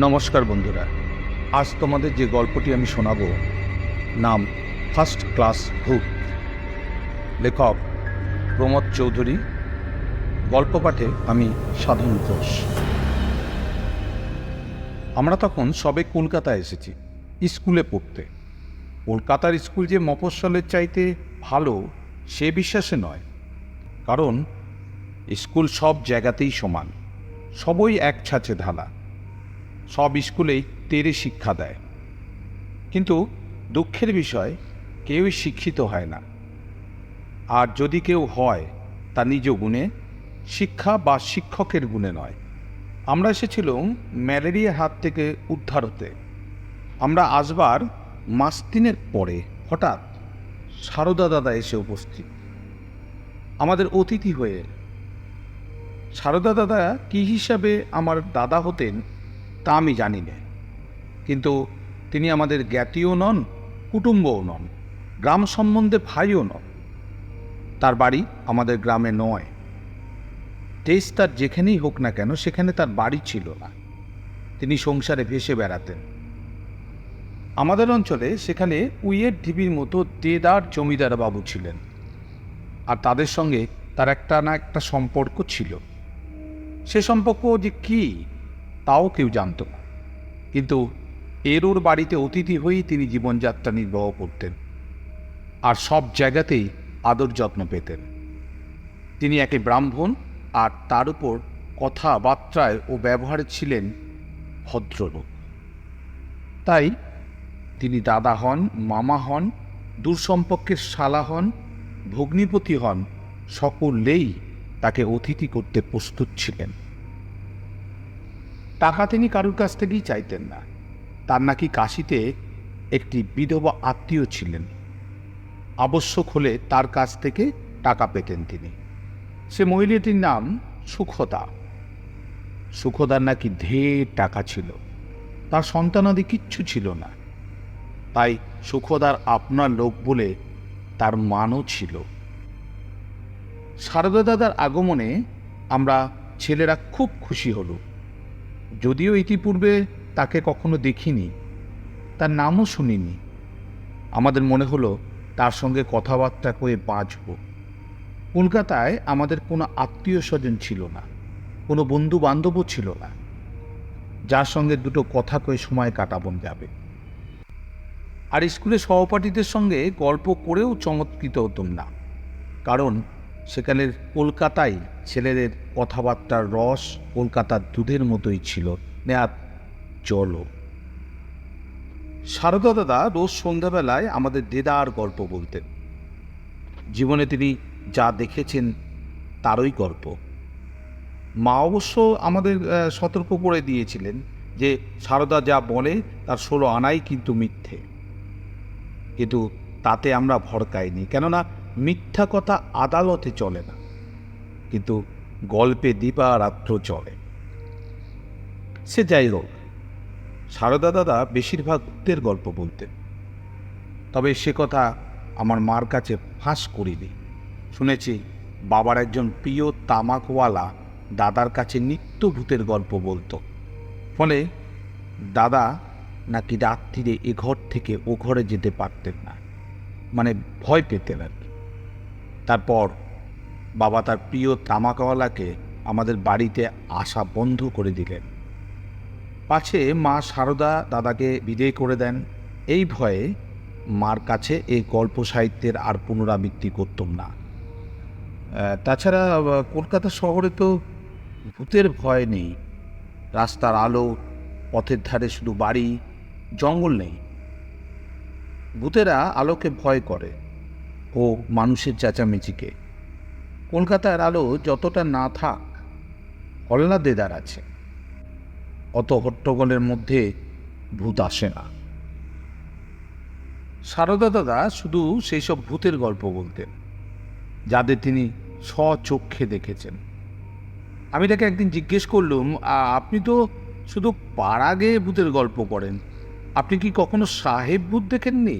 নমস্কার বন্ধুরা, আজ তোমাদের যে গল্পটি আমি শোনাবো নাম ফার্স্ট ক্লাস ভূত। লেখক প্রমোদ চৌধুরী, গল্প পাঠে আমি সাধন ঘোষ। আমরা তখন সবে কলকাতায় এসেছি স্কুলে পড়তে। কলকাতার স্কুল যে মফস্বলের চাইতে ভালো সে বিশ্বাসে নয়, কারণ স্কুল সব জায়গাতেই সমান, সবই এক ছাঁচে ঢালা, সব স্কুলেই তেরে শিক্ষা দেয়। কিন্তু দুঃখের বিষয়, কেউই শিক্ষিত হয় না, আর যদি কেউ হয় তা নিজ গুণে, শিক্ষা বা শিক্ষকের গুণে নয়। আমরা এসেছিলাম ম্যালেরিয়ার হাত থেকে উদ্ধার হতে। আমরা আসবার মাস তিনের পরে হঠাৎ সারদা দাদা এসে উপস্থিত আমাদের অতিথি হয়ে। সারদা দাদা কী হিসাবে আমার দাদা হতেন তা আমি জানি না, কিন্তু তিনি আমাদের জ্ঞাতীয় নন, কুটুম্বও নন, গ্রাম সম্বন্ধে ভাইও নন। তার বাড়ি আমাদের গ্রামে নয়। দেশ তার যেখানেই হোক না কেন, সেখানে তার বাড়ি ছিল না। তিনি সংসারে ভেসে বেড়াতেন। আমাদের অঞ্চলে সেখানে উইয়ের ঢিবির মতো দেদার জমিদার বাবু ছিলেন, আর তাদের সঙ্গে তার একটা না একটা সম্পর্ক ছিল। সে সম্পর্ক যে কী তাও কেউ জানত না, কিন্তু এর বাড়িতে অতিথি হয়েই তিনি জীবনযাত্রা নির্বাহ করতেন, আর সব জায়গাতেই আদর যত্ন পেতেন। তিনি একে ব্রাহ্মণ, আর তার উপর কথাবার্তায় ও ব্যবহারে ছিলেন ভদ্রলোক। তাই তিনি দাদা হন, মামা হন, দূর সম্পর্কের শালা হন, ভগ্নিপতি হন, সকলেই তাকে অতিথি করতে প্রস্তুত ছিলেন। টাকা তিনি কারুর কাছ থেকেই চাইতেন না। তার নাকি কাশিতে একটি বিধবা আত্মীয় ছিলেন, আবশ্যক হলে তার কাছ থেকে টাকা পেতেন তিনি। সে মহিলাটির নাম সুখদা। সুখদার নাকি ঢের টাকা ছিল, তার সন্তানাদি কিচ্ছু ছিল না। তাই সুখদার আপনার লোক বলে তার মানও ছিল। সারদা দাদার আগমনে আমরা ছেলেরা খুব খুশি হলো। যদিও ইতিপূর্বে তাকে কখনো দেখিনি, তার নামও শুনিনি। আমাদের মনে হলো তার সঙ্গে কথাবার্তা করে বাঁচব। কলকাতায় আমাদের কোনো আত্মীয় স্বজন ছিল না, কোনো বন্ধু বান্ধবও ছিল না যার সঙ্গে দুটো কথা কয়ে সময় কাটাবো যাবে। আর স্কুলের সহপাঠীদের সঙ্গে গল্প করেও চমৎকৃত হতাম না, কারণ সেখানের কলকাতায় ছেলেদের কথাবার্তার রস কলকাতার দুধের মতোই ছিল, নেয়াত জলও। সারদা দাদা রোজ সন্ধ্যাবেলায় আমাদের দেদার গল্প বলতেন। জীবনে তিনি যা দেখেছেন তারই গল্প। মা অবশ্য আমাদের সতর্ক করে দিয়েছিলেন যে সারদা যা বলে তার 16 আনাই কিন্তু মিথ্যে। কিন্তু তাতে আমরা ভড়কাইনি, কেননা মিথ্যা কথা আদালতে চলে না, কিন্তু গল্পে দিবারাত্র চলে। সে যাই হোক, সারদা দাদা বেশিরভাগ ভূতের গল্প বলতেন, তবে সে কথা আমার মার কাছে ফাঁস করিনি। শুনেছি বাবার একজন প্রিয় তামাকওয়ালা দাদার কাছে নিত্য ভূতের গল্প বলতো, ফলে দাদা নাকি রাত্রিরে এ ঘর থেকে ও ঘরে যেতে পারতেন না, মানে ভয় পেতেন আর কি। তারপর বাবা তার প্রিয় তামাকওয়ালাকে আমাদের বাড়িতে আসা বন্ধ করে দিলেন, পাছে মা সারদা দাদাকে বিদায় করে দেন। এই ভয়ে মার কাছে এই গল্প সাহিত্যের আর পুনরাবৃত্তি করতাম না। তাছাড়া কলকাতা শহরে তো ভূতের ভয় নেই। রাস্তার আলো, পথের ধারে শুধু বাড়ি, জঙ্গল নেই। ভূতেরা আলোকে ভয় করে ও মানুষের চেঁচামেচিকে। কলকাতার আলো যতটা না থাক, হল্লা দেদার আছে, অত হট্টগোলের মধ্যে ভূত আসে না। সারদা দাদা শুধু সেই সব ভূতের গল্প বলতেন যাদের তিনি স্বচক্ষে দেখেছেন। আমি তাকে একদিন জিজ্ঞেস করলুম, আপনি তো শুধু পাড়া গেয়ে ভূতের গল্প করেন, আপনি কি কখনো সাহেব ভূত দেখেননি?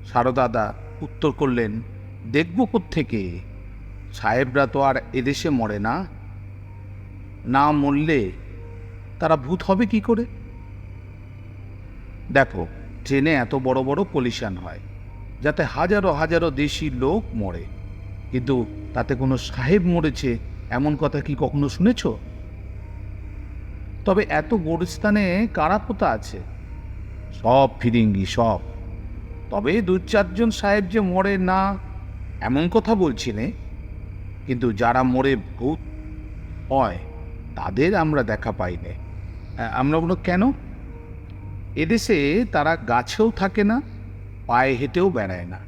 সারদাদা উত্তর করলেন, দেখব কোত্থেকে, সাহেবরা তো আর এদেশে মরে না, না মরলে তারা ভূত হবে কি করে? দেখো, ট্রেনে এত বড় বড় কলিশন হয় যাতে হাজারো হাজারো দেশি লোক মরে, কিন্তু তাতে কোনো সাহেব মরেছে এমন কথা কি কখনো শুনেছ? তবে এত গোরস্থানে কারা পোতা আছে? সব ফিরিঙ্গি, সব। তবে দু চারজন সাহেব যে মরে না এমন কথা বলছি নে, কিন্তু যারা মরে ভূত হয় তাদের আমরা দেখা পাই না। আমরা বলো কেন? এদেশে তারা গাছেও থাকে না, পায়ে হেঁটেও বেড়ায় না,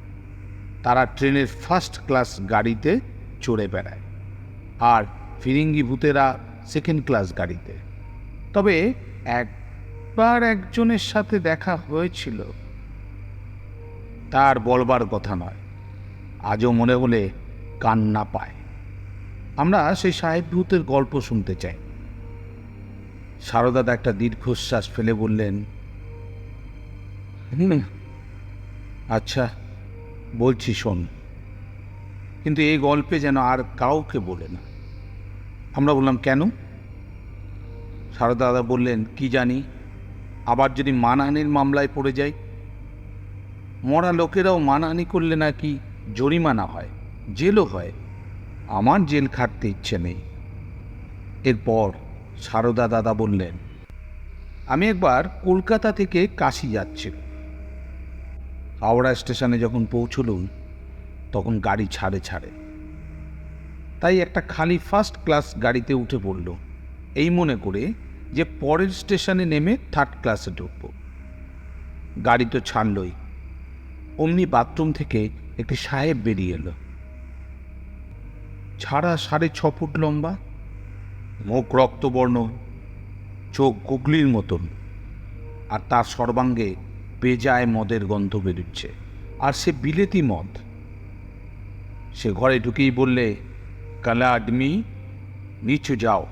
তারা ট্রেনের ফার্স্ট ক্লাস গাড়িতে চড়ে বেড়ায়, আর ফিরিঙ্গি ভূতেরা সেকেন্ড ক্লাস গাড়িতে। তবে একবার একজনের সাথে দেখা হয়েছিল, তার বলবার কথা নয়, আজও মনে হলে কান্না পায়। আমরা সেই সাহেব ভূতের গল্প শুনতে চাই। সারদাদা একটা দীর্ঘশ্বাস ফেলে বললেন, আচ্ছা বলছি শোন, কিন্তু এই গল্পে যেন আর কাউকে বলে না। আমরা বললাম কেন? সারদাদা বললেন, কি জানি, আবার যদি মানহানির মামলায় পড়ে যাই। মরা লোকেরাও মানহানি করলে নাকি জরিমানা হয়, জেলও হয়। আমার জেল খাটতে ইচ্ছে নেই। এরপর সারদা দাদা বললেন, আমি একবার কলকাতা থেকে কাশি যাচ্ছিল। হাওড়া স্টেশনে যখন পৌঁছলুম তখন গাড়ি ছাড়ে। তাই একটা খালি ফার্স্ট ক্লাস গাড়িতে উঠে পড়ল, এই মনে করে যে পরের স্টেশনে নেমে থার্ড ক্লাসে ঢুকব। গাড়ি তো ছাড়লই, অমনি বাথরুম থেকে একটি সাহেব বেরিয়ে এলো। ছাড়া 6.5 ফুট লম্বা, মুখ রক্তবর্ণ, চোখ গুগলির মতন, আর তার সর্বাঙ্গে বেজায় মদের গন্ধ বেরুচ্ছে, আর সে বিলেতি মদ। সে ঘরে ঢুকেই বললে, কালা আদমি নিচু যাও।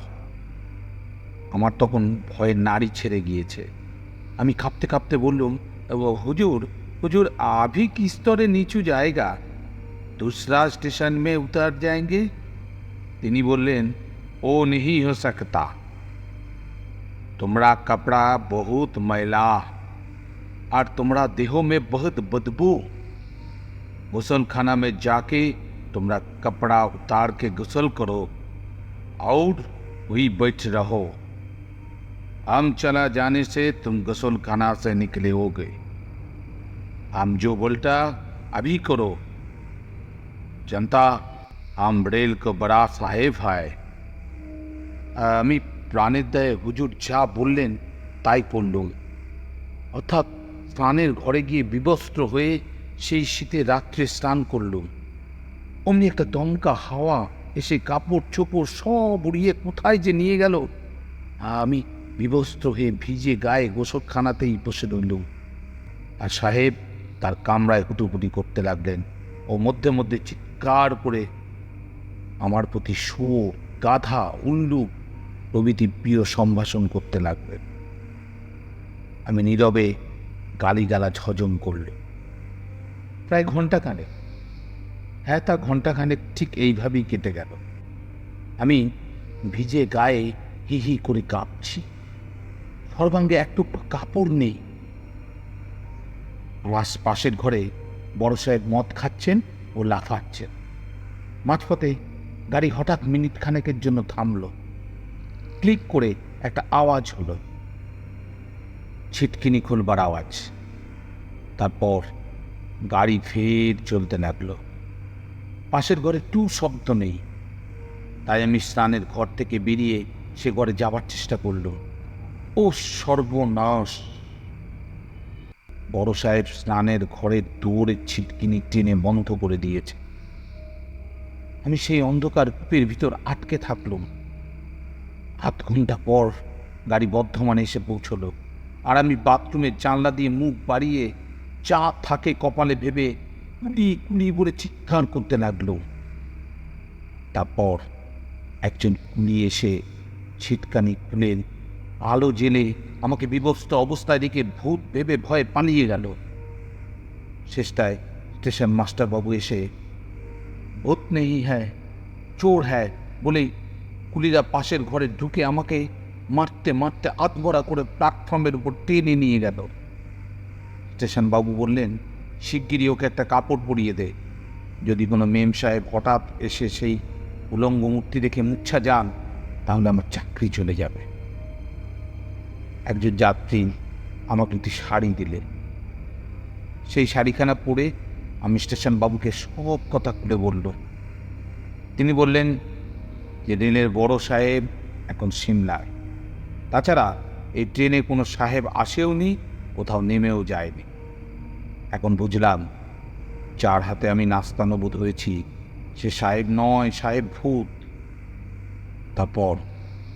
আমার তখন ভয়ে নাড়ি ছেড়ে গিয়েছে। আমি কাঁপতে কাঁপতে বললুম, হুজুর হুজুর আভি किस तरह नीचू जाएगा, दूसरा स्टेशन में उतर जाएंगे। তিনি বললেন, ও नहीं हो सकता, तुम्हारा कपड़ा बहुत मैला और तुम्हारा देहो में बहुत बदबू। गुसल खाना में जाके तुम्हारा कपड़ा उतार के गुसल करो और वही बैठ रहो। हम चला जाने से तुम गुसल खाना से निकले होगे। हम जो बोलता अभी करो, जनता हम रेल को बड़ा साहेब है। আমি প্রাণের দায়ে হুজুর যা বললেন তাই পড়লুম। অর্থাৎ স্নানের ঘরে গিয়ে বিবস্ত্র হয়ে সেই শীতে রাত্রে স্নান করলুম। অমনি একটা দমকা হাওয়া এসে কাপড় চোপড় সব উড়িয়ে কোথায় যে নিয়ে গেল। আমি বিবস্ত্র হয়ে ভিজে গায়ে গোসলখানাতেই বসে রইলুম। আর সাহেব তার কামরায় হুটুপুটি করতে লাগলেন ও মধ্যে মধ্যে চিৎকার করে আমার প্রতি শুয়োর, গাধা, উল্লু প্রভৃতি প্রিয় সম্ভাষণ করতে লাগলেন। আমি নীরবে গালিগালাজ হজম করলে প্রায় ঘণ্টাখানেক, হ্যাঁ তা ঘণ্টাখানেক ঠিক এইভাবেই কেটে গেল। আমি ভিজে গায়ে হি হি করে কাঁপছি, সর্বাঙ্গে একটু কাপড় নেই। পাশের ঘরে বড় সাহেব মদ খাচ্ছেন ও লাফাচ্ছেন। মাঝপথে গাড়ি হঠাৎ মিনিট খানেকের জন্য থামল। ক্লিক করে একটা আওয়াজ হলো, ছিটকিনি খুলবার আওয়াজ। তারপর গাড়ি ফের চলতে লাগলো। পাশের ঘরে টু শব্দ নেই। তাই আমি স্নানের ঘর থেকে বেরিয়ে সে ঘরে যাবার চেষ্টা করলুম। ও সর্বনাশ! বড় সাহেব স্নানের ঘরের দুয়ারের ছিটকিনি টেনে বন্ধ করে দিয়েছে। আমি সেই অন্ধকার কূপের ভিতর আটকে থাকলুম। 8 ঘন্টা পর গাড়ি বর্ধমানে এসে পৌঁছল, আর আমি বাথরুমের জানলা দিয়ে মুখ বাড়িয়ে চা থাকে কপালে ভেবে কুলি কুলি বলে চিৎকার করতে লাগলো। তারপর একজন কুলি এসে ছিটকানি খুলেন, আলো জেলে আমাকে বিবস্ত্র অবস্থায় দেখে ভূত ভেবে ভয়ে পালিয়ে গেল। শেষটায় স্টেশন মাস্টারবাবু এসে ভূত নেই হ্যাঁ চোর হ্যাঁ বলে কুলিরা পাশের ঘরে ঢুকে আমাকে মারতে মারতে আধমরা করে প্ল্যাটফর্মের উপর টেনে নিয়ে গেল। স্টেশন বাবু বললেন, শিগগিরই ওকে একটা কাপড় পরিয়ে দে, যদি কোনো মেম সাহেব হঠাৎ এসে সেই উলঙ্গ মূর্তি দেখে মূর্ছা যান তাহলে আমার চাকরি চলে যাবে। একজন যাত্রী আমাকে একটি শাড়ি দিলেন। সেই শাড়িখানা পরে আমি স্টেশন বাবুকে সব কথা খুলে বলল। তিনি বললেন যে রেলের বড় সাহেব এখন সিমলায়, তাছাড়া এই ট্রেনে কোনো সাহেব আসেও নি, কোথাও নেমেও যায়নি। এখন বুঝলাম যার হাতে আমি নাস্তানুবোধ হয়েছি সে সাহেব নয়, সাহেব ভূত। তারপর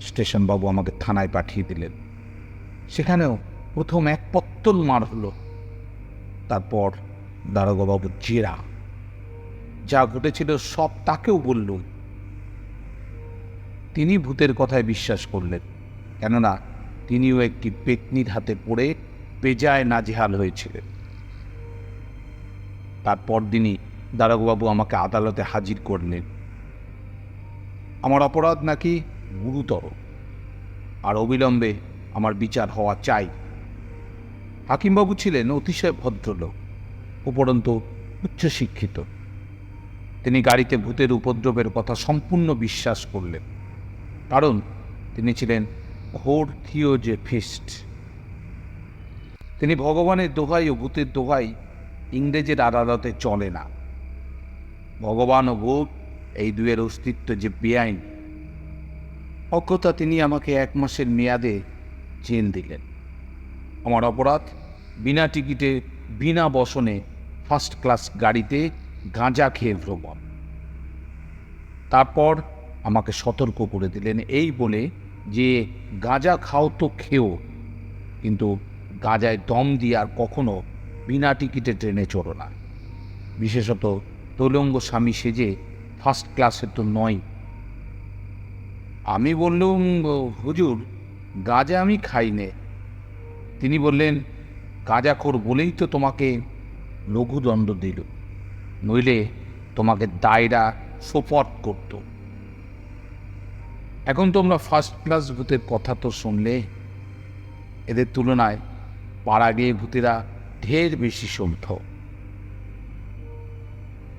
স্টেশন বাবু আমাকে থানায় পাঠিয়ে দিলেন। সেখানেও প্রথম এক পত্তল মার হলো। তারপর দারোগাবাবু জেরা, যা ঘটেছিল সব তাকেও বলল। তিনি ভূতের কথায় বিশ্বাস করলেন, কেননা তিনিও একটি পেতনির হাতে পড়ে বেজায় নাজেহাল হয়েছিলেন। তারপর দিনই দারোগাবাবু আমাকে আদালতে হাজির করলেন। আমার অপরাধ নাকি গুরুতর, আর অবিলম্বে আমার বিচার হওয়া চাই। হাকিমবাবু ছিলেন অতিশয় ভদ্রলোক, উপরন্তু উচ্চশিক্ষিত। তিনি গাড়িতে ভূতের উপদ্রবের কথা সম্পূর্ণ বিশ্বাস করলেন, কারণ তিনি ছিলেন ঘোর থিওজেফিস্ট। তিনি ভগবানের দোহাই ও ভূতের দোহাই ইংরেজের আদালতে চলে না। ভগবান ও ভূত এই দুয়ের অস্তিত্ব যে বেআইন, অজ্ঞতা তিনি আমাকে 1 মাসের মেয়াদে জেল দিলেন। আমার অপরাধ বিনা টিকিটে বিনা বসনে ফার্স্ট ক্লাস গাড়িতে গাঁজা খেয়ে ভ্রমণ। তারপর আমাকে সতর্ক করে দিলেন এই বলে যে গাঁজা খাও তো খেও, কিন্তু গাঁজায় দম দিয়ে আর কখনো বিনা টিকিটে ট্রেনে চড়ো না, বিশেষত তৈলঙ্গ স্বামী সেজে ফার্স্ট ক্লাসে তো নয়। আমি বললুম, হুজুর গাঁজা আমি খাই নে। তিনি বললেন, গাঁজাখোর বলেই তো তোমাকে লঘুদণ্ড দিল, নইলে তোমাকে দায়রা সোপর্দ করত। এখন তোমরা ফার্স্ট ক্লাস ভূতের কথা তো শুনলে, এদের তুলনায় পাড়া গিয়ে ভূতেরা ঢের বেশি সভ্য।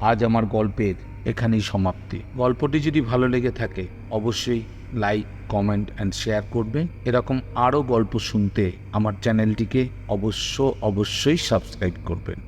আজ আমার গল্পের এখানেই সমাপ্তি। গল্পটি যদি ভালো লেগে থাকে অবশ্যই লাইক, কমেন্ট অ্যান্ড শেয়ার করবেন। এরকম আরও গল্প শুনতে আমার চ্যানেলটিকে অবশ্যই সাবস্ক্রাইব করবেন।